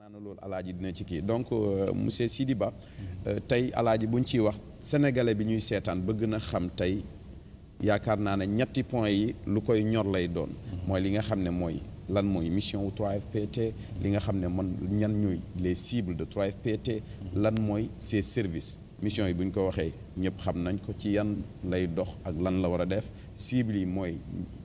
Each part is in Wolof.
naa ne loolu alaaji dina ci kii donc monsieur Sidy Ba tey alaaji buñ ciy wax sénégalais bi ñuy seetaan bëgg na xam tey yaakaar naa ne ñetti point yi lu koy ñor lay doon mooy li nga xam ne mooy lan mooy mission wu 3FPT li nga xam ne man ñan ñuy les cibles de 3FPT lan mooy ses services mission yi bu ñu ko waxee ñëpp xam nañ ko ci yan lay dox ak lan la war a def cibles yi mooy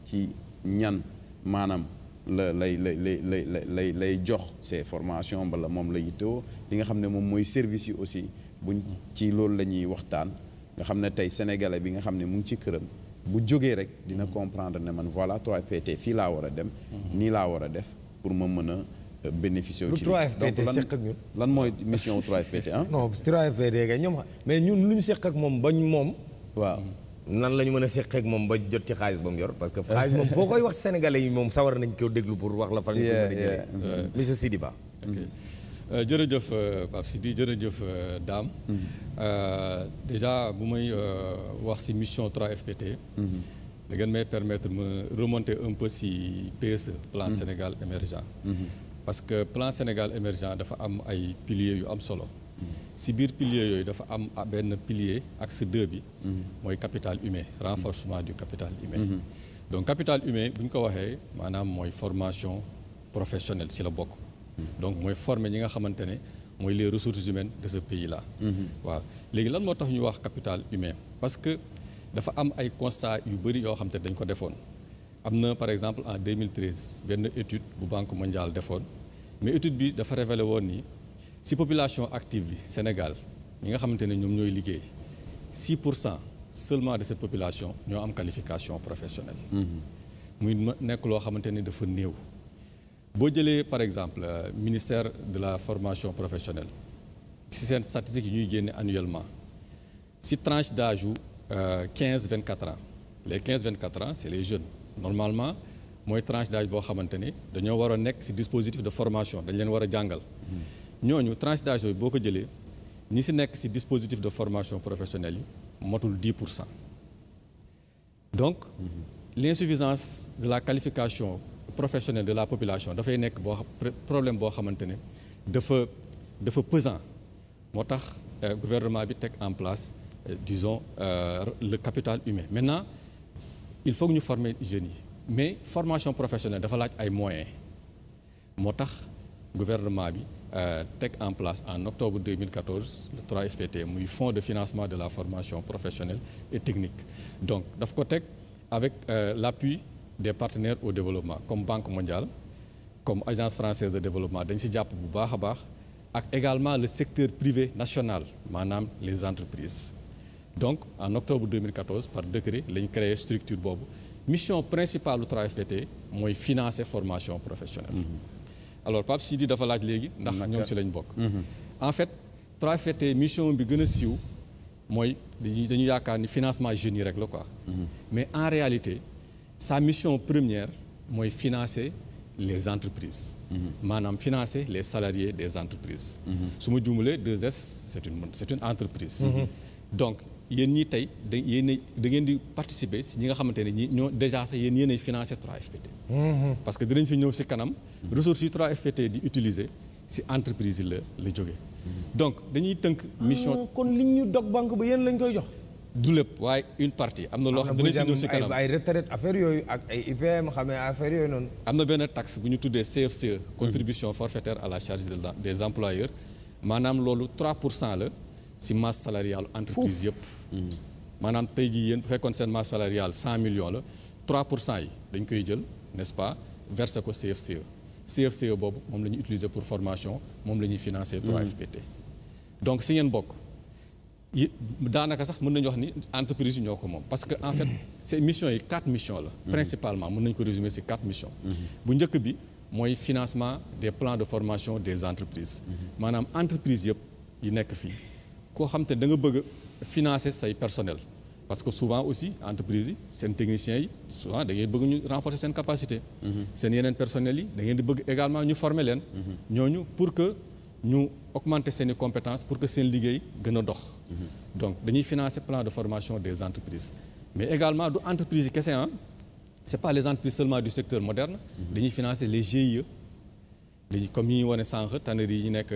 ci ñan maanaam la lay jox ces formations bala moom la yittewoo li nga xam ne moom mooy service yi aussi buñ ci loolu la ñuy waxtaan nga xam ne tey sénégalais bi nga xam ne mu ngi ci këram bu jógee rek dina comprendre ne man voilà 3FPT fii laa war a dem nii laa war a def pour ma mën a bénéficier ci 3FPT seq ak ñun lan mooy mission wu 3FPT ah non 3FPT kay ñoom mais ñun lu ñu seq ak moom bañ moom waaw nan la ñu mën a seq ak moom ba jot ci xaalis ba mu yor parce que xaalis moom foo koy wax sénégalais yi moom sawar nañ ko déglu pour wax la fan ñu ko mën a jëlee monsieur Sidy Ba jërëjëf Pape Sidy jërëjëf Dame déjà bu may wax ci mission 3FPT da ngeen may permettre ma remonter un peu ci PSE plan Sénégal émergent parce que plan Sénégal émergent dafa am ay piliers yu am solo ci biir piliers yooyu dafa am benn pilier axe 2 bi mooy capital humain renforcement du capital humain donc capital humain bu ñu ko waxee maanaam mooy formation professionnelle ci la bokk donc mooy former ñi nga xamante ne mooy les ressources humaines de ce pays là waaw léegi lan moo tax ñu wax capital humain parce que dafa am ay constat yu bëri yoo xam te dañ ko defoon am na par exemple en 2013 benn étude bu Banque mondiale defoon mais étude bi dafa révélé woon ni ci population active bi Sénégal ñi nga xamante ne ñoom ñooy liggéey 6% seulement de cette population ñoo am qualification professionnelle muy nekk loo xamante ne dafa néew boo jëlee par exemple ministère de la formation professionnelle ci seen statistiques yi ñuy génne annuellement ci tranche d'âge u 15-24 ans les 15-24 ans c'est les jeunes normalement mooy tranche d'âge boo xamante ne dañoo war a nekk ci dispositif de formation dañ leen war a jàngal ñooñu tranche d'âge yooyu boo ko jëlee ñi ci nekk ci dispositif de formation professionnelle yi motul 10%. Donc l'insuffisance de la qualification professionnelle de la population dafay nekk problème boo xamante ne dafa pesant moo tax gouvernement bi teg en place disons le capital humain maintenant il faut que ñu former jeunes yi mais formation professionnelle dafa laaj ay moyens moo tax gouvernement bi teg en place en octobre 2014 le 3FPT muy fonds de financement de la formation professionnelle et technique donc daf ko teg avec l'appui des partenaires au développement comme Banque mondiale comme Agence française de développement dañ ci jàpp bu baax a baax ak également le secteur privé national maanaam les entreprises donc en octobre 2014 par décret la ñu créé structure boobu mission principale du 3FPT mooy financer formation professionnelle alors Pape Sidy dafa laaj léegi ndax ñoom ci lañ bokk en fait 3FPT mission bi gën a siiw mooy dañu yaakaar ni financement jeunes yi rek la quoi mais en réalité sa mission première mooy financer les entreprises maanaam financer les salariés des entreprises su ma juumalee 2S c'est une entreprise donc yéen ñi tey da ngeen di participer si ñi nga xamante ne ñi ñoo déjà sax yéen yéenay financer 3FPT parce que dinañ si ñëw si kanam ressources yi 3FPT di utiliser si entreprise yi la jóge donc dañuy tënk mission kon li ñu dog banque ba yéen lañ koy jox du lépp waaye une partie am na loo xam dinañ si ñëw si kanam ay retraite affaire yooyu ak ay IPM xamee affaire yooyu noonu am na benn taxe bu ñu tuddee CFCE contribution forfaitaire à la charge des employeurs maanaam loolu 3% la si masse salariale entreprise yëpp maanaam tey jii yéen bu fekkoon seen masse salariale 100 millions la 3% yi dañ koy jël n'est-ce pas verser ko CFCE boobu moom la ñuy utiliser pour formation moom la ñuy financer 3FPT donc si ngeen bokk daanaka sax mën nañu wax ni entreprise yi ñoo ko moom parce que en fait ces missions yi 4 missions la principalement mën nañu ko résumer ci 4 missions bu njëkk bi mooy financement des plans de formation des entreprises maanaam entreprise yëpp yi nekk fii koo xam te da nga bëgg financer say personnel parce que souvent aussi entreprise yi seen techniciens yi souvent da ngay bëgg ñu renforcer seen capacité seen yeneen personnels yi da ngeen di bëgg également ñu former leen ñooñu pour que ñu augmenter seeni compétences pour que seen liggéey gën a dox donc dañuy financer plan de formation des entreprises mais également du entreprise yi kese c'est pas les entreprises seulement du secteur moderne dañuy financer les GIE comme yi ñu wane sànq tanneries yi nekk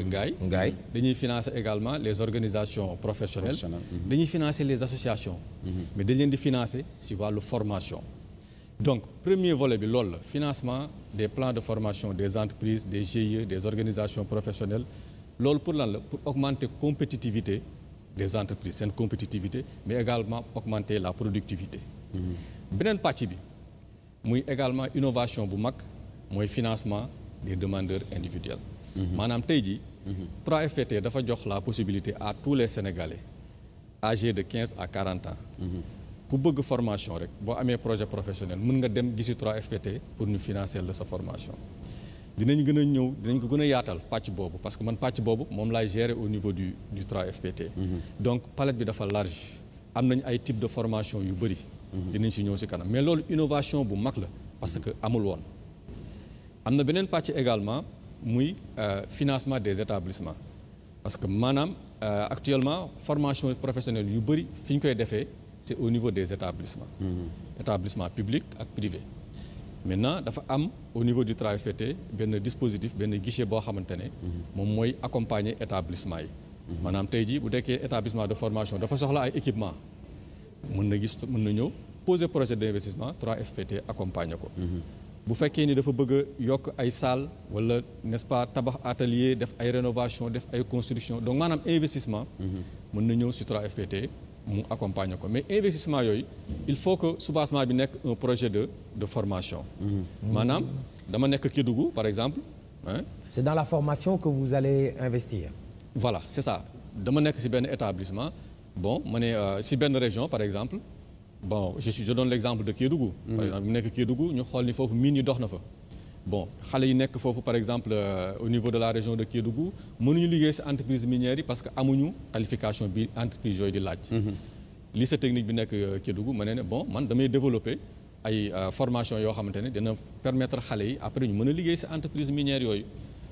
Ngaye. dañuy financer également les organisations professionnelles. dañuy financer les associations. mais dañ leen di financer si wàllu formation. donc premier volet bi loolu la financement des plans de formation des entreprises des GIE des organisations professionnelles loolu pour lan la pour augmenter compétitivité des entreprises seen compétitivité mais également augmenter la productivité. beneen pàcc bi muy également innovation bu mag mooy financement des demandeurs individuels. maanaam tey jii. 3FPT dafa jox la possibilité à tous les Sénégalais âgés de 15 à 40 ans. ku bëgg formation rek boo amee projet professionnel mën nga dem gisi 3FPT pour ñu financer la sa formation. dinañ ko gën a yaatal pàcc boobu parce que man pàcc boobu moom laay gérer au niveau du 3FPT. donc palette bi dafa large am nañ ay type de formation yu bëri. dinañ si ñëw si kanam mais loolu innovation bu mag la parce que amul woon. am na beneen pàcc également muy financement des établissements parce que maanaam actuellement formation professionnelle yu bëri fi ñu koy defee c'est au niveau des établissements. établissements publics ak privés. maintenant dafa am au niveau du 3FPT benn dispositif benn guichet boo xamante ne. moom mooy accompagner établissement yi. maanaam tey jii bu dekkee établissement de formation dafa soxla ay équipement mën na ñëw poser projet d'investissement 3FPT accompagner ko. bu fekkee ni dafa bëgg a yokk ay salle wala n'est-ce pas tabax atelier def ay rénovation def ay construction donc maanaam investissement. mën na ñëw ci 3FPT mu accompagner ko mais investissement yooyu il faut que soubassement bi nekk un projet de formation. maanaam dama nekk Kédougou par exemple. c'est dans la formation que vous allez investir. voilà c'est ça dama nekk ci benn établissement bon ma ne ci benn région par exemple. bon je donne l'exemple de Kédougou. par exemple mu nekk Kédougou ñu xool ni foofu mine yi dox na fa. bon xale yi nekk foofu par exemple au niveau de la région de Kédougou mënuñu liggéey ci entreprise minière yi parce que amuñu qualification bi entreprise yooyu di laaj. lycée technique bi nekk Kédougou ma ne bon man damay développer ay formation yoo xamante ne dina permettre xale yi après ñu mën a liggéey ci entreprise minière yooyu.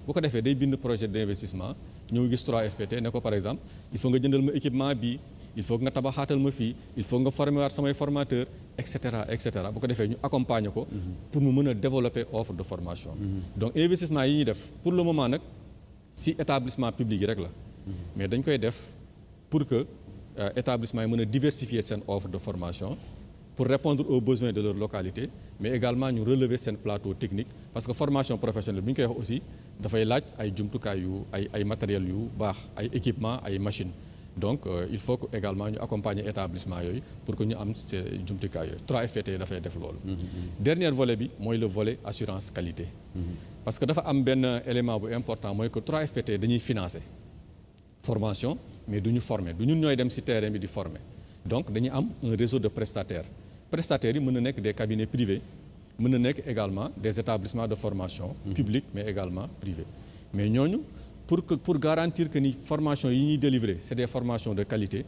bu ko defee day bind projet d'investissement ñëw gis 3FPT ne ko par exemple il faut nga jëndal ma équipement bi il faut nga tabaxaatal ma fii il faut nga former waat samay formateur et cetera bu ko defee ñu accompagner ko pour mu mën a développer offre de formation. donc investissement yi ñuy def pour le moment nag ci établissement public yi rek la. mais dañ koy def pour que établissement yi mën a diversifier seen offre de formation pour répondre aux besoins de leur localité mais également ñu relever seen plateau technique parce que formation professionnelle bi ñu koy wax aussi dafay laaj ay jumtukaay yu ay matériels yu baax ay équipements ay machines donc il faut que également ñu accompagner établissement yooyu pour que ñu am ces jumtukaay yooyu 3FPT dafay def loolu. dernier volet bi mooy le volet assurance qualité. parce que dafa am benn élément bu important mooy que 3FPT dañuy financer formation mais du ñu former du ñun ñooy dem ci terrain bi di former donc dañuy am un réseau de prestataires yi mën na nekk des cabinets privés mën na nekk également des établissements de formation publics mais également privés mais ñooñu pour garantir que ni formation yi ñuy délivrer c'est des formations de qualité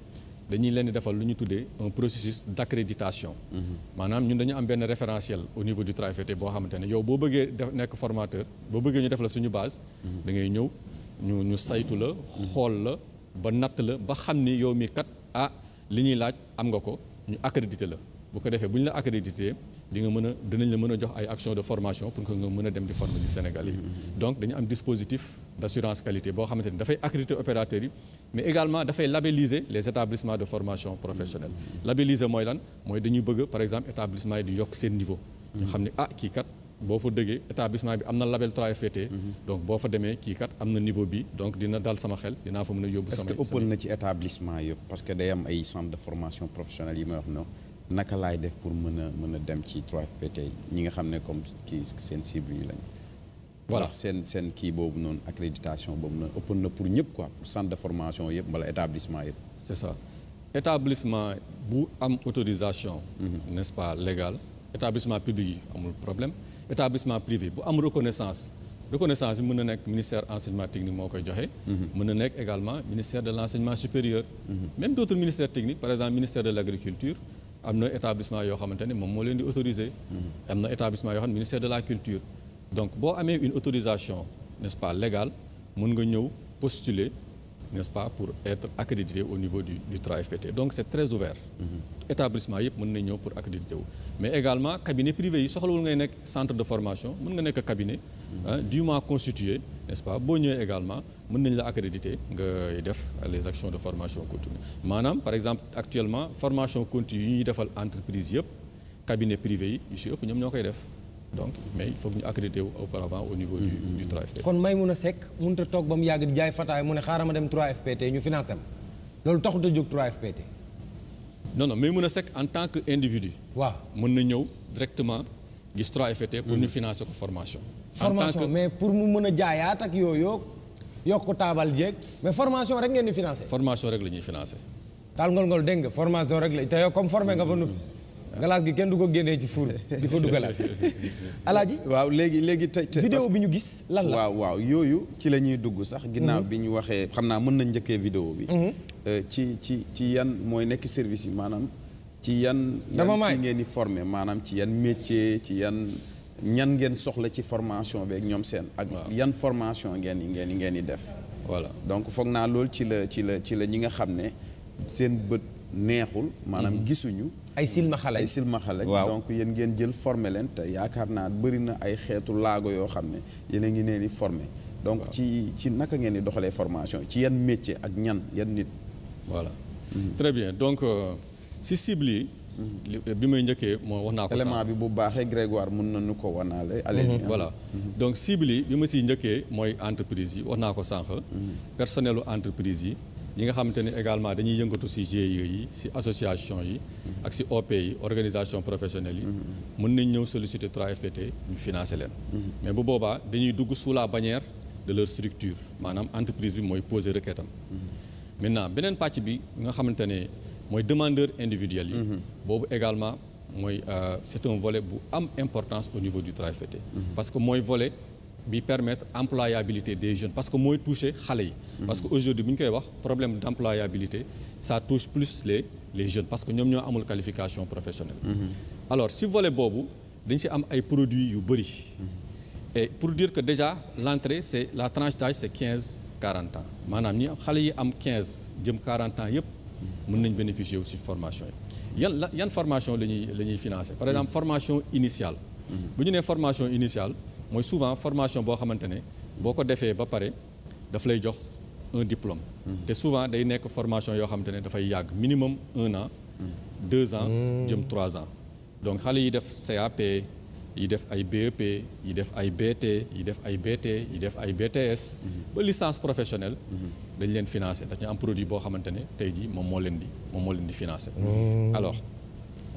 dañuy leen di defal lu ñu tuddee un processus d'accréditation. maanaam ñun dañu am benn référentiel au niveau du 3FPT boo xamante ne yow boo bëggee nekk formateur boo bëggee ñu def la suñu base da ngay ñëw ñu saytu la xool la ba natt la ba xam ni yow mi kat li ñuy laaj am nga ko ñu accrédité la bu ko defee bu ñu la accrédité dinañ la mën a jox ay actions de formation pour que nga mën a dem di former du Sénégal yi. donc dañu am dispositif d'assurance qualité boo xamante ni dafay accréditer opérateurs yi mais également dafay labelliser les établissements de formation professionnelle. labelliser mooy lan mooy dañuy bëgg par exemple établissement yi di yokk seen niveau. ñu xam ne kii kat boo fa déggee établissement bi am na label 3FPT. donc boo fa demee kii kat am na niveau bi donc dina dal sama xel dinaa fa mën a yóbbu. est-ce que ëppoon na ci établissement yëpp parce que day am ay centre de formation professionnelle yi may wax noonu naka laay def pour mën a dem ci 3FPT ñi nga xam ne comme kii seen cible yi lañ. voilà seen kii boobu noonu accréditation boobu noonu ëppoon na pour ñëpp quoi pour centre de formation yëpp wala établissement yëpp. c'est ça établissement bu am autorisation. n'est-ce pas légale établissement public yi amul problème. établissement privé bu am reconnaissance bi mën na nekk ministère enseignement technique moo koy joxe. mën na nekk également ministère de l'enseignement supérieur. même d'autres ministères techniques par exemple ministère de l'agriculture am na établissement yoo xamante ne moom moo leen di autoriser. am na établissement yoo xam ne ministère de la culture. donc boo amee une autorisation n'est-ce pas légale mën nga ñëw postuler n'est-ce pas, pour être accrédité au niveau du 3FPT. Donc c'est très ouvert. Établissement yëpp mën nañ ñëw pour accréditer wu. Mais également cabinet privé yi soxlawul ngay nekk centre de formation mën nga nekk cabinet dûment constitué, n'est-ce pas, boo ñëwee également mën nañ la accréditer nga def les actions de formation continue. Maanaam par exemple actuellement formation continue yi ñuy defal entreprise yëpp cabinet privé yi yu si ëpp ñoom ñoo koy def. Donc mais il faut que ñu accrédité wu auparavant au niveau du 3FPT. kon Maïmouna Seck mënut a toog ba mu yàgg di jaay fataay mu ne xaaral ma dem 3FPT ñu financé ma loolu taxut a jóg 3FPT. non Maïmouna Seck en tant que individu. waaw mën na ñëw directement gis 3FPT pour ñu financer ko formation. formation mais pour mu mën a jaayaat ak yooyu yokk taabal jeeg mais formation rek ngeen di financer. formation rek la ñuy financer. daal ngol dégg nga formation rek la te yow comme formé nga ba noppi. galaas gi kenn du ko génnee ci four di ko dugalaat alaaji waaw léegi tey vidéo bi ñu gis lan la waaw yooyu ci la ñuy dugg sax ginnaaw bi ñu waxee xam naa mën nañ njëkkee vidéo bi ci yan mooy nekk service yi maanaam ci yan ki ngeen di former maanaam ci yan métier ci ñan ngeen soxla ci formation beeg ñoom seen ak yan formation ngeen di def voilà donc foog naa loolu ci la ñi nga xam ne seen bët neexul maanaam gisuñu ay silmaxa lañ donc yéen ngeen jël formé leen te yaakaar naa bëri na ay xeetu laago yoo xam ne yéen a ngi leen di formé donc ci naka ngeen di doxalee formation ci yan métier ak yan nit voilà très bien donc si cible yi bi may njëkkee moo wax naa ko élément bi bu baaxee Grégoire mën nañu ko wanaale allez-y voilà donc cible yi bi ma siy njëkkee mooy entreprise yi wax naa ko sànq personnelu entreprise yi nga xamante ne également dañuy yëngatu ci GIE yi ci association yi ak ci OP yi organisation professionnelle yi mën nañ ñëw solliciter 3FPT ñu financer leen mais bu boobaa dañuy dugg sous la bannière de leur structure maanaam entreprise bi mooy poser requête am maintenant beneen pàcc bi nga xamante ne mooy demandeur individuel yi boobu également mooy c'est un volet bu am importance au niveau du 3FPT parce que mooy volet bi permettre employabilité des jeunes parce que mooy toucher xale yi parce que aujourd'hui bu ñu koy wax problème d'employabilité ça touche plus les jeunes parce que ñoom ñoo amul qualification professionnelle alors si volet boobu dañ si am ay produits yu bëri et pour dire que déjà l'entrée c'est la tranche d'âge c'est 15-40 ans maanaam ñi xale yi am 15 jëm 40 ans yëpp mën nañ bénéficier aussi formation yi yan formation la ñuy financer par exemple formation initiale bu ñu nee formation initiale mooy souvent formation boo xamante ne boo ko defee ba pare daf lay jox un diplôme te souvent day nekk formation yoo xamante ne dafay yàgg minimum 1 an 2 ans jëm 3 ans donc xale yi def CAP yi def ay BEP yi def ay BT yi def ay BT yi def ay BTS ba licence professionnelle dañ leen financer dañu am produit boo xamante ne tey jii moom moo leen di financer alors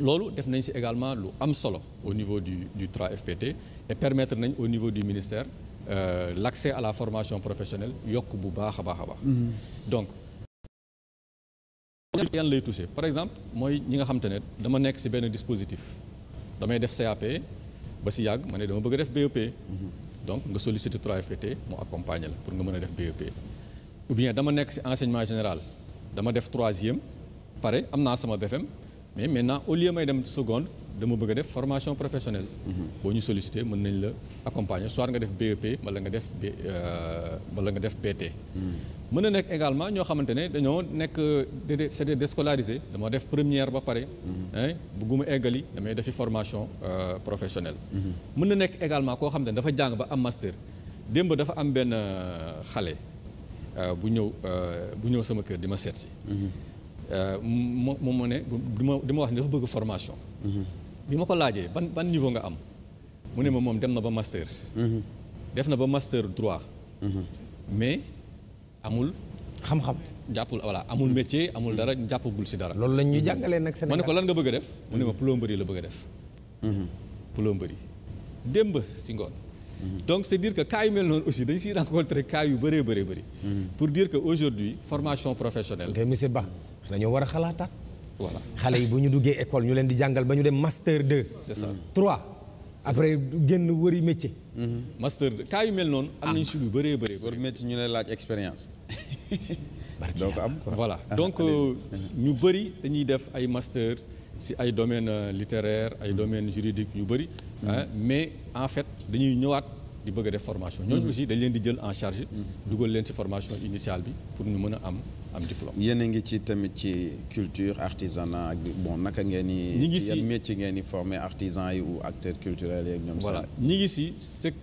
loolu def nañ ci également lu am solo au niveau du 3FPT et permettre nañ au niveau du ministère l'accès à la formation professionnelle yokk bu baax a baax donc yan lay toucher par exemple mooy ñi nga xamante ne dama nekk ci benn dispositif damay def CAP ba ci yàgg ma ne dama bëgg a def BEP donc nga solliciter 3FPT mu accompagner la pour nga mën a def BEP ou bien dama nekk ci enseignement général dama def 3e pare am naa sama BFM mais maintenant au lieu may dem seconde dama bëgg a def formation professionnelle boo ñu solliciter mën nañ la accompagner soit nga def BEP wala nga def BT mën na nekk également ñoo xamante ne dañoo nekk c'est des déscolarisés dama def première ba pare bëgguma eggali damay defi formation professionnelle mën na nekk également koo xamante ne dafa jàng ba am master démb dafa am benn xale bu ñëw sama kër di ma seet si moom moo ne di ma wax ne dafa bëgg formation bi ma ko laajee ban niveau nga am mu ne ma moom dem na ba master def na ba master droit mais amul xam-xam jàppul voilà amul métier amul dara jàppagul ci dara loolu lañ ñu jàngalee nag Sénégal ma ne ko lan nga bëgg a def mu ne ma plomberie la bëgg a def plomberie démb ci ngoon donc c'est dire que cas yu mel noonu aussi dañ ciy rencontrer cas yu bëree pour dire que aujourd'hui formation professionnelle te monsieur Ba dañoo war a xalaataat voilà xale yi bu ñu duggee école ñu leen di jàngal ba ñu dem master 2 c'est ça 3 après génn wëri métier master 2 cas yu mel noonu am nañ ci lu bëree pour métier ñu lay laaj expérience donc am quoi voilà donc ñu bëri dañuy def ay master ci ay domaines littéraires ay domaines juridiques yu bëri mais en fait dañuy ñëwaat di bëgg a def formation ñooñu aussi dañ leen di jël en charge dugal leen ci formation initiale bi pour ñu mën a am diplôme. yéen a ngi ci tamit ci culture artisanat ak bon naka ngeen ñi ngi ci yan métier ngeen di former artisans yi ou acteurs culturels yeeg ñoom. voilà ñi ngi si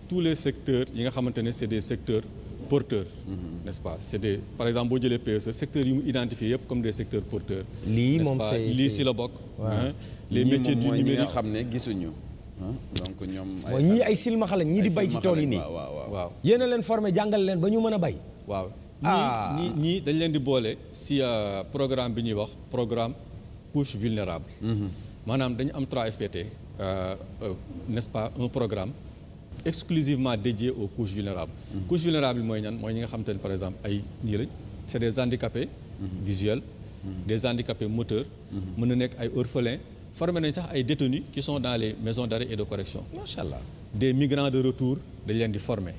tous les secteurs yi nga xamante ne c'est des secteurs porteurs. N'est-ce pas c'est des par exemple boo jëlee PSE secteurs yi mu identifié yëpp comme des secteurs porteurs. lii moom lii si la bokk. les métiers du numérique ñi nga xam ne gisuñu. donc ñoom mooy ñii ay silmaxa lañ ñii di bay ci tool yi nii. waaw yéen a leen formé jàngal leen ba ñu mën a bay. waaw ñii dañ leen di boole si programme bi ñuy wax programme couche vulnérable. maanaam dañu am 3FPT n'est-ce pas un programme exclusivement dédié aux couches vulnérables. couches vulnérables mooy ñan mooy ñi nga xamante ne par exemple ay ñii lañ c'est des handicapés visuels. des handicapés moteurs. mën na nekk ay orphelins. formé nañ sax ay détenus qui sont dans les maisons d'arrêt et de correction. macha allah des migrants de retour dañ leen di former.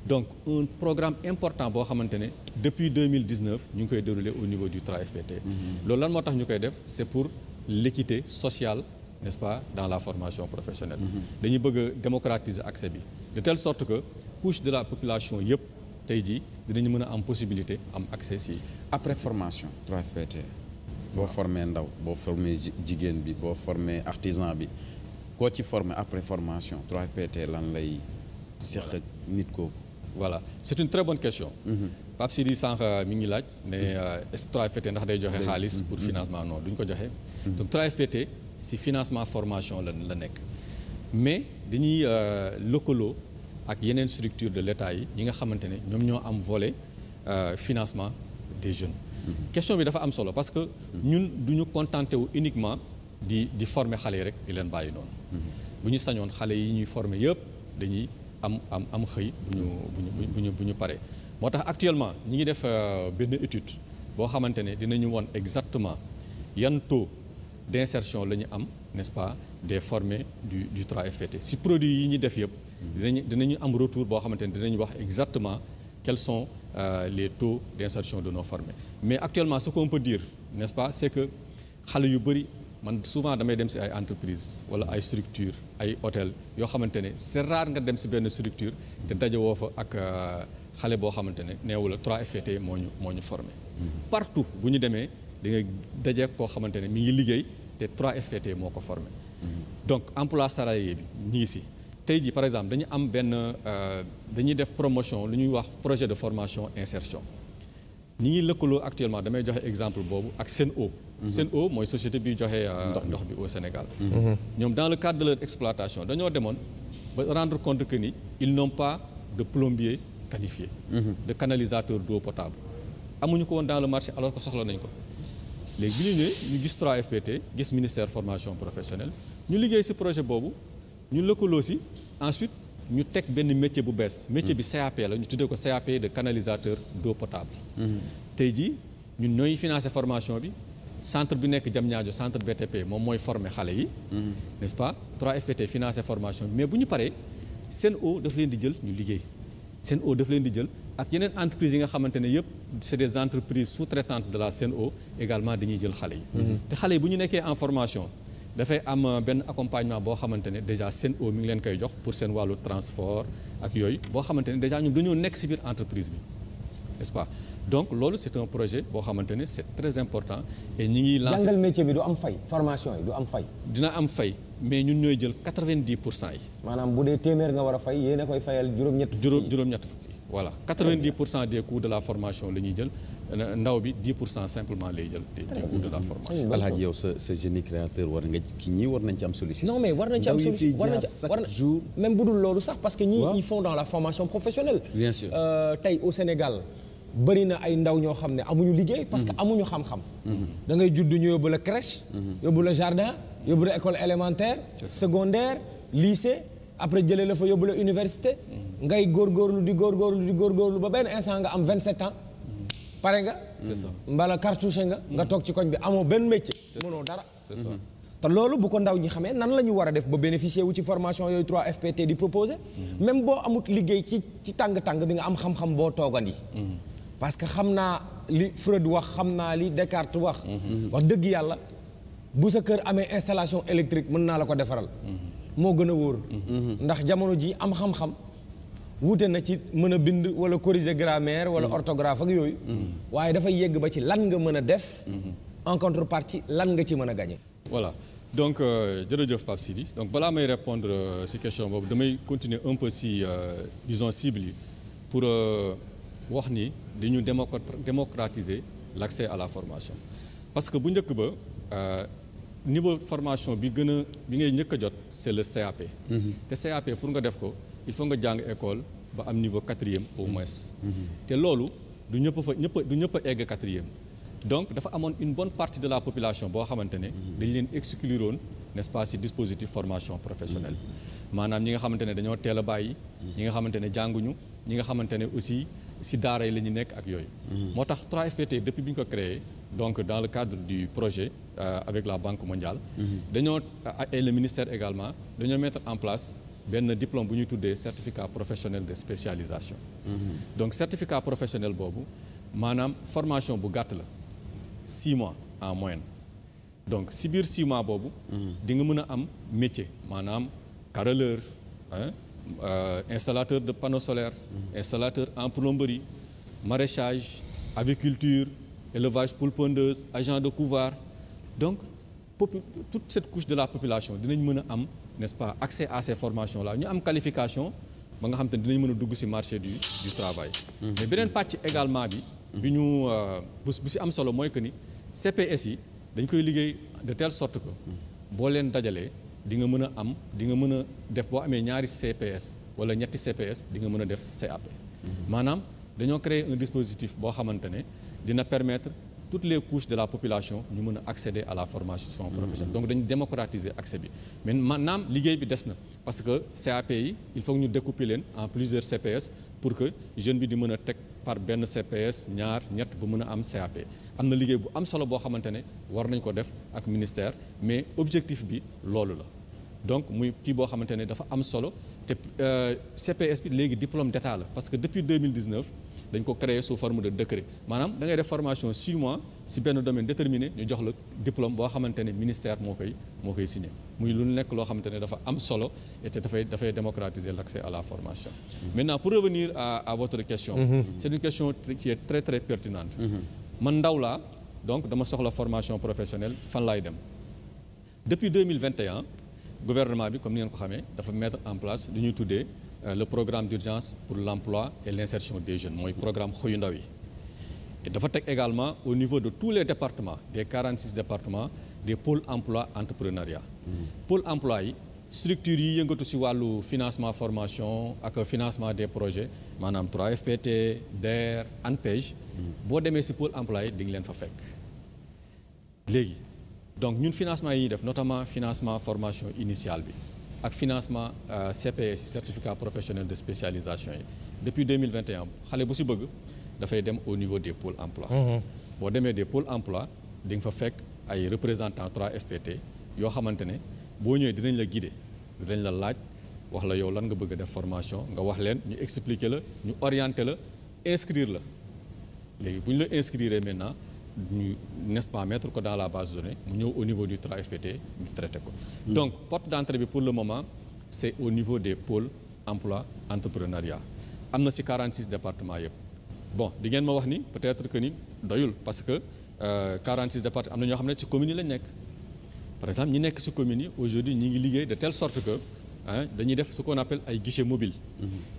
donc un programme important boo xamante ne depuis 2019 ñu ngi koy dérouler au niveau du 3FPT. loolu lan moo tax ñu koy def c'est pour l'équité sociale n'est-ce pas dans la formation professionnelle. dañuy bëgg a démocratiser accès bi de telle sorte que couche de la population yëpp tey jii dinañu mën a am possibilité am accès si. après formation 3FPT. boo formé ndaw boo formé jigéen bi boo formé artisan bi koo ci formé après formation 3FPT lan lay seq ak nit kooku. voilà c'est une très bonne question. Pape Sidi sànq mi ngi laaj ne est-ce que 3FPT ndax day joxe xaalis pour financement non duñ ko joxe. donc 3FPT si financement formation la nekk mais dañuy lëkkaloo ak yeneen structure de l'État yi ñi nga xamante ne ñoom ñoo am volet financement des jeunes. question bi dafa am solo parce que ñun du ñu contenté wu uniquement di former xale yi rek di leen bàyyi noonu. bu ñu sañoon xale yi ñuy former yëpp dañuy am xëy bu ñu paree. moo tax actuellement ñi ngi def benn étude boo xamante ne dinañu won exactement yan taux d'insertion la ñu am n'est-ce pas des formés du 3FPT si produits yi ñu def yëpp. dinañu am retour boo xamante ne dinañu wax exactement quels sont les taux d'insertion de nos formés. mais actuellement ce qu'on peut dire n'est-ce pas c'est que xale yu bari man souvent damay dem ci ay entreprises wala ay structures ay hôtels yoo xamante ne c'est rare nga dem ci benn structure te dajewoo fa ak xale boo xamante ne neewu la 3FPT moo ñu formé. partout bu ñu demee da ngay daje koo xamante ne mi ngi liggéey te 3FPT moo ko formé. donc emploi salarié bi ñu ngi ci. tey jii par exemple dañu am dañuy def promotion lu ñuy wax projet de formation insertion ñi ngi lëkkaloo actuellement damay joxe exemple boobu ak Sen'Eau. Sen'Eau mooy société bi joxe ndox bi au Sénégal. ñoom dans le cadre de leur exploitation dañoo demoon ba rendre compte que ni ils n'ont pas de plombier qualifié. de canalisateur d'eau potable amuñu ko woon dans le marché alors que soxla nañ ko. léegi bi ñu ñëwee ñu gis 3FPT gis ministère formation professionnelle ñu liggéey ci projet boobu. ñu lëkkaloo si ensuite ñu teg benn métier bu bees métier bi CAP la ñu tuddee ko CAP de canalisateur d'eau potable. tey jii ñun ñooy financer formation bi centre bi nekk Diamniadio centre BTP moom mooy former xale yi. n'est-ce pas 3FPT financer formation bi mais bu ñu paree Sen'Eau daf leen di jël ñu liggéey Sen'Eau daf leen di jël ak yeneen entreprises yi nga xamante ne yëpp c'est des entreprises sous-traitantes de la Sen'Eau également dañuy jël xale yi. te xale yi bu ñu nekkee en formation. dafay am benn accompagnement boo xamante ne déjà Sen'Eau mi ngi leen koy jox pour seen wàllu transport ak yooyu boo xamante ne déjà ñun dañoo nekk ci biir entreprise bi n'est-ce pas donc loolu c'est un projet boo xamante ne c'est très important et ñi ngi lancer jàngal métier bi du am fay formation yi du am fay. dina am fay mais ñun ñooy jël 90% yi. maanaam bu dee téeméer nga war a fay yéen a koy fayal juróom-ñett fukki. voilà 90% des coûts de la formation la ñuy jël. ndaw bi 10% simplement lay jël des coûts de la formation. Alhaji yow sa génie créateur war nga ki ñii war nañ ci am solution. non mais war nañ ci am solution war nañ ci jour même bu dul loolu sax parce que ñii ils font dans la formation professionnelle. bien sûr tey au Sénégal bëri na ay ndaw ñoo xam ne amuñu liggéey. parce que amuñu xam-xam. da ngay judd ñu yóbbu la crèche. yóbbu la jardin yóbbu la école élémentaire. secondaire lycée après jëlee la fa yóbbu la université. ngay góorgóorlu di góorgóorlu ba benn instant nga am 27 ans. pare nga. c'est ça mbala cartouche nga toog ci koñ bi amoo benn métier. mënoo dara. c'est ça te loolu bu ko ndaw ñi xamee nan la ñu war a def ba bénéficier wu ci formation yooyu 3FPT di proposer. même boo amut liggéey ci tàng-tàng bi nga am xam-xam boo toogandi. parce que xam naa li Freud wax xam naa li Descartes wax. wax dëgg yàlla bu sa kër amee installation électrique mën naa la ko defaral. moo gën a wóor. ndax jamono ji am xam-xam wuute na ci mën a bind wala corriger grammaire wala orthographe ak yooyu waaye dafay yegg ba ci lan nga mën a def en contrepartie lan nga ci mën a gagner. Voilà donc jërëjëf Pape Sidi donc balaa may répondre ci question boobu damay continuer un peu ci disons cible yi pour wax ni dañu démocratiser l'accès à la formation parce que bu njëkk ba niveau formation bi ngay njëkk a jot c'est le CAP. te CAP pour nga def ko il faut nga jàng école ba am niveau 4e au moins. te loolu du ñëpp a egg 4e. donc dafa amoon une bonne partie de la population boo xamante ne dañ leen exclure woon n'est-ce pas ci dispositif formation professionnelle maanaam ñi nga xamante ne dañoo teel a bàyyi ñi nga xamante ne jànguñu ñi nga xamante ne aussi ci daara yi la ñu nekk ak yooyu moo tax 3FPT depuis bi ñu ko créé donc dans le cadre du projet avec la Banque mondiale dañoo et le ministère également dañoo mettre en place benn diplôme bu ñuy tuddee certificat professionnel de spécialisation donc certificat professionnel boobu maanaam formation bu gàtt la 6 mois en moyenne donc si biir 6 mois boobu di nga mën a am métier maanaam carreleur installateur de panneaux solaires installateur en plomberie maraîchage aviculture élevage poule pondeuse agent de couvoir donc toute cette couche de la population dinañ mën a am n'est-ce pas accès à ces formations là ñu am qualification ba nga xam te ne dinañ mën a dugg ci marché du travail mais beneen pàcc également bi ñu bu ci am solo mooy que ni CPS yi dañ koy liggéey de telle sorte que boo leen dajalee di nga mën a am di nga mën a def boo amee ñaari CPS wala ñetti CPS di nga mën a def CAP maanaam dañoo créer un dispositif boo xamante ne dina permettre toutes les couches de la population ñu mën a accéder à la formation professionnelle donc dañu démocratiser accès bi mais maanaam liggéey bi des na parce que CAP yi il faut que ñu découper leen en plusieurs CPS pour que jeune bi di mën a teg par benn CPS ñaar ñett ba mën a am CAP am na liggéey bu am solo boo xamante ne war nañ ko def ak ministère mais objectif bi loolu la donc muy kii boo xamante ne dafa am solo te CPS bi léegi diplôme d'état la parce que depuis 2019 dañ ko créer sous forme de décret maanaam da ngay def formation 6 mois ci benn domaine déterminé ñu jox la diplôme boo xamante ne ministère moo koy signé muy lu nekk loo xamante ne dafa am solo et te dafay démocratiser l'accès à la formation. Maintenant pour revenir à votre question. C'est une question qui est très très pertinente. Man ndaw laa donc dama soxla formation professionnelle fan laay dem depuis 2021 gouvernement bi comme ni ngeen ko xamee dafa mettre en place lu ñuy tuddee le programme d'urgence pour l'emploi et l'insertion des jeunes mooy programme xëyu ndaw yi et dafa teg également au niveau de tous les départements des 46 départements des pôles emploi entrepreneuriat pôle emploi yi structures yi yëngatu ci wàllu financement formation ak financement des projets maanaam 3FPT DER ANPEJ boo demee ci pôle emploi yi di nga leen fa fekk léegi donc ñun financement yi ñuy def notamment financement formation initiale bi ak financement CPS certificat professionnel de spécialisation yi depuis 2021 xale bu ci bëgg dafay dem au niveau des pôles emploi boo demee des pôles emploi di nga fa fekk ay représentants 3FPT yoo xamante ne boo ñëwee dinañ la guider dinañ la laaj wax la yow lan nga bëgg a def formation nga wax leen ñu expliquer la ñu orienter la inscrire la léegi bu ñu la inscrire maintenant ñu n'est-ce pas mettre ko dans la base de données mu ñëw au niveau du 3FPT ñu traité ko donc porte d'entrée bi pour le moment c'est au niveau des pôles emploi entrepreneuriat am na ci 46 départements yëpp bon di ngeen ma wax ni peut-être que ni doyul parce que 46 départements am na ñoo xam ne ci communes yi lañ nekk par exemple ñi nekk ci communes yi aujourd'hui ñi ngi liggéey de telle sorte que dañuy def ce qu'on appelle ay guichets mobiles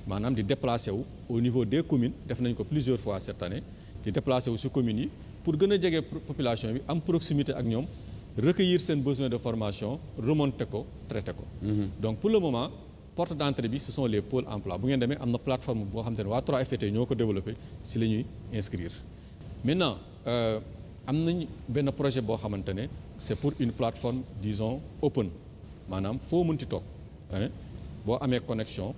maanaam di déplacer wu au niveau des communes def nañ ko plusieurs fois cette année di déplacer wu ci communes yi pour gën a jege population bi am proximité ak ñoom recueillir seen besoin de formation remonter ko traiter ko donc pour le moment porte d'entrée bi ce sont les pôles emploi bu ngeen demee am na plateforme boo xam te ne waa 3FPT ñoo ko développé ci la ñuy inscrire maintenant am nañ benn projet boo xamante ne c'est pour une plateforme disons open maanaam foo mënti toog boo amee connexion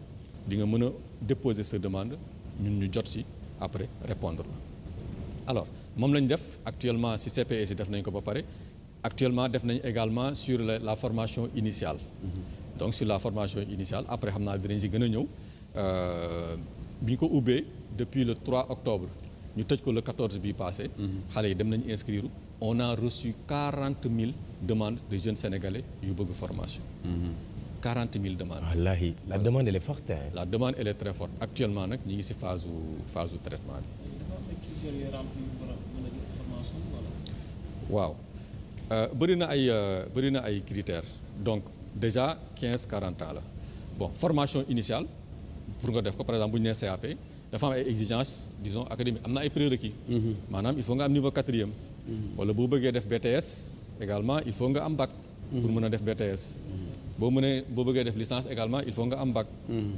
di nga mën a déposer sa demande ñun ñu jot ci après répondre la alors moom lañ def actuellement ci CPS yi def nañ ko ba pare actuellement def nañ également sur la formation initiale donc sur la formation initiale après xam naa dinañ ci gën a ñëw bi ñu ko ubbee depuis le 3 octobre ñu tëj ko le 14 bii passé xale yi dem nañu inscrire on a reçu 40 000 demandes de jeunes sénégalais yu bëgg formation 40 000 demandes. wallaahi la demande elle est forte hein. La demande elle est très forte actuellement nag ñu ngi ci phase su traitement bi. waaw bëri na ay critères donc déjà 15-40 ans la bon formation initiale pour nga def ko par exemple bu ñu nee CAP dafa am ay exigences disons académiques am na ay prérequis. maanaam il faut nga am niveau 4e. wala boo bëggee def BTS également il faut nga am bac. pour mën a def BTS. boo bëggee def licence également il faut nga am bac.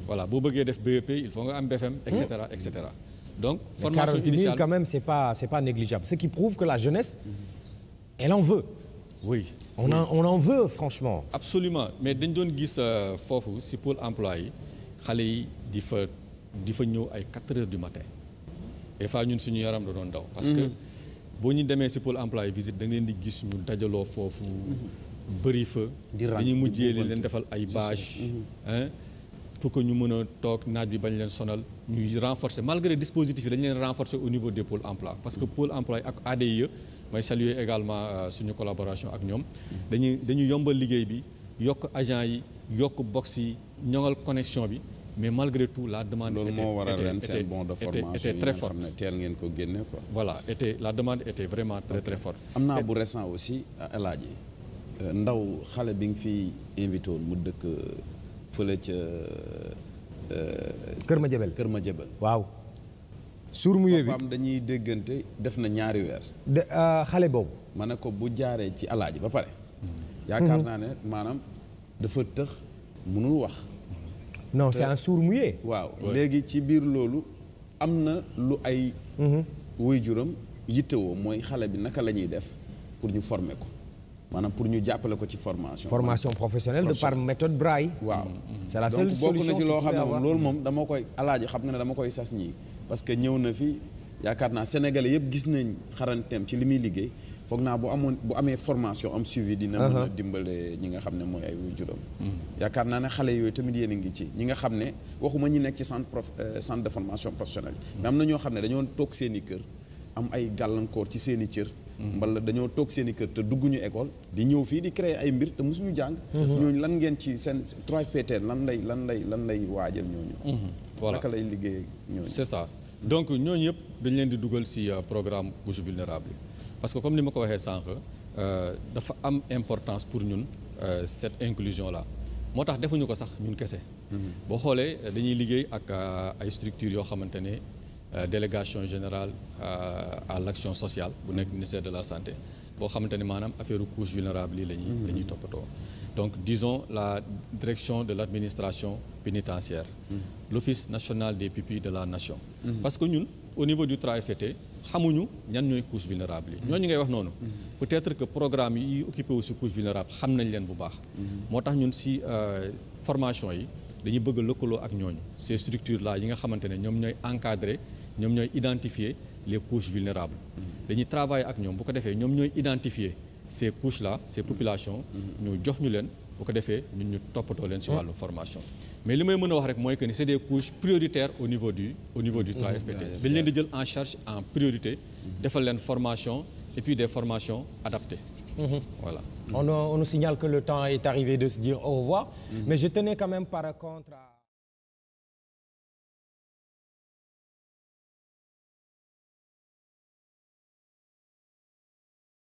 voilà boo bëggee def BEP il faut nga am BFM et cetera et cetera. donc formation initiale 40 000 quand même c'est pas négligeable ce qui prouve que la jeunesse elle en veut. oui on en veut franchement. absolument mais dañ doon gis foofu ci pôle emploi yi xale yi di fa ñëw ay 4 heures du matin des fois ñun suñu yaram da doon daw. parce que boo ñu demee ci pôle emploi yi visite da ngeen di gis ñu dajaloo foofu. bëri fa dañuy mujjee leen defal ay bâche pour que ñu mën a toog naaj bi bañ leen sonal ñuy renforcer malgré dispositif yi dañu leen renforcer au niveau des pôles emploi parce que pôle emploi ak ADIE may saluer également suñu collaboration ak ñoom dañuy yombal liggéey bi yokk agent yi yokk box yi ñoŋal connexion bi mais malgré tout la demande loolu moo waral ren seen bon de formation était très forte xam ne teel ngeen ko génne quoi. voilà la demande était vraiment très très forte. am naa bu récent aussi El Hadji ndaw xale bi nga fi invité woon mu dëkk fële ca. Kër Madiabel waaw. suur mu yëbi papaam dañuy déggante def na ñaari weer. xale boobu. ma ne ko bu jaaree ci El Hadji ba pare. yaakaar naa ne maanaam dafa tëx mënul wax. non c'est un sourd muet. waaw léegi ci biir loolu am na lu ay. waajuram yittewoo mooy xale bi naka la ñuy def pour ñu former ko. maanaam pour ñu jàppale ko ci formation professionnelle de par méthode Braille. waaw c'est la seule donc bokk solution na ci loo xam ne moom loolu moom dama koy El Hadji xam nga ne dama koy sas ñii parce que ñëw na fi yaakaar naa sénégalais yëpp gis nañ xaranteem ci li muy liggéey foog naa bu amee formation am suivi dina mën a dimbale ñi nga xam ne mooy ay waajuram. yaakaar naa ne xale yooyu tamit yéen a ngi ci ñi nga xam ne waxuma ñi nekk ci centre de formation professionnelle mais am na ñoo xam ne dañoo toog seen i kër am ay gàllankoor ci seen i cër. mbala dañoo toog seen i kër te dugguñu école di ñëw fii di créer ay mbir te mosuñu jàng. ñooñu lan ngeen ci seen 3FPT lan lay waajal ñooñu. voilà naka lay liggéey ñooñu. c'est ça donc ñooñu yëpp dañ leen di dugal ci programme couche vulnérable parce que comme ni ma ko waxee sànq dafa am importance pour ñun cette inclusion là moo tax defuñu ko sax ñun kese. boo xoolee dañuy liggéey ak ay structures yoo xamante ne. Délégation générale à l'action sociale bu nekk ministère de la santé boo xamante ne maanaam affaire couche vulnérable yi la ñuy toppatoo donc disons la direction de l'administration pénitentiaire l'office national des pupilles de la nation parce que ñun au niveau du 3FPT xamuñu ñan ñooy couche vulnérable yi ñooñu ngay wax noonu peut-être que programme yi occupé wu ci couche vulnérable xam nañ leen bu baax moo tax ñun ci formation yi dañuy bëgg a lëkkaloo ak ñooñu ces structures là yi nga xamante ne ñoom ñooy encadrer ñoom ñooy identifier les couches vulnérables dañuy travailler ak ñoom bu ko defee ñoom ñooy identifier ces couches là ces populations ñu jox ñu leen bu ko defee ñun ñu toppatoo leen ci wàllu formation mais li may mën a wax rek mooy que ni c'est des couches prioritaires au niveau du 3FPT dañ leen di jël en charge en priorité defal leen formation et puis des formations adaptées. Voilà. On nous signale que le temps est arrivé de se dire au revoir mais je tenais quand même par contre à